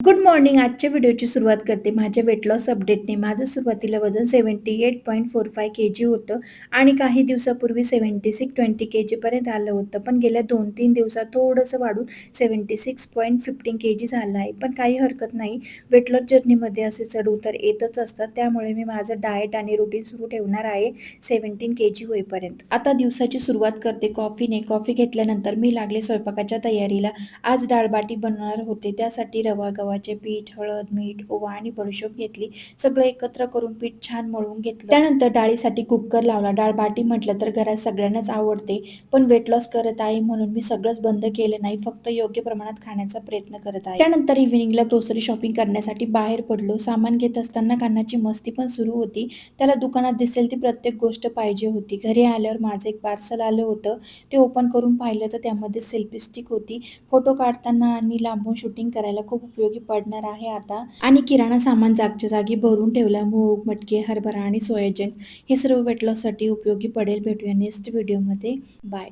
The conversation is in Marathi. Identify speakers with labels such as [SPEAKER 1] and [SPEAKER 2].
[SPEAKER 1] Good morning. आजच्या व्हिडिओची सुरुवात करते माझ्या वेट लॉस अपडेटने. माझं सुरुवातीला वजन 78.45 केजी होतं आणि काही दिवसापूर्वी 76.20 केजीपर्यंत आलं होतं. पण गेल्या 2-3 दिवसात थोडंसं वाढून 76.15 केजी झालं आहे. पण काही हरकत नाही. वेट लॉस जर्नीमध्ये असे चढ-उतार येतच असतात. त्यामुळे मी माझं डाएट आणि रुटीन सुरू ठेवणार आहे 17 केजी होईपर्यंत. आता दिवसाची सुरुवात करते कॉफीने. कॉफी घेतल्यानंतर मी लागले स्वयंपाकाच्या तयारीला. आज डाळ-बाटी बनवणार होते. त्यासाठी रवा, गव्हाचे पीठ, हळद, मीठ, ओवा आणि बडीशोप घेतली. सगळं एकत्र करून पीठ छान मळून घेतलं. त्यानंतर डाळीसाठी कुकर लावला. डाळ-बाटी म्हटलं तर घरात सगळ्यांनाच आवडते. पण वेट लॉस करत आहे म्हणून मी सगळंच बंद केलं नाही. फक्त योग्य प्रमाणात खाण्याचा प्रयत्न करत आहे. त्यानंतर इव्हिनिंगला ग्रोसरी शॉपिंग करण्यासाठी बाहेर पडलो. सामान घेत असताना कानाची मस्ती पण सुरू होती. त्याला दुकानात दिसेल ती प्रत्येक गोष्ट पाहिजे होती. घरी आल्यावर माझं एक पार्सल आलं होतं. ते ओपन करून पाहिलं तर त्यामध्ये सेल्फी स्टिक होती. फोटो काढताना आणि लांबून शूटिंग करायला खूप उपयोगी पडणार आहे आता. आणि किराणा सामान जागच्या जागी भरून ठेवला. मूग, मटकी, हरभरा आणि सोयाचंक्स हे सर्व वेट लॉससाठी उपयोगी पडेल. भेटूया नेक्स्ट व्हिडिओमध्ये. बाय.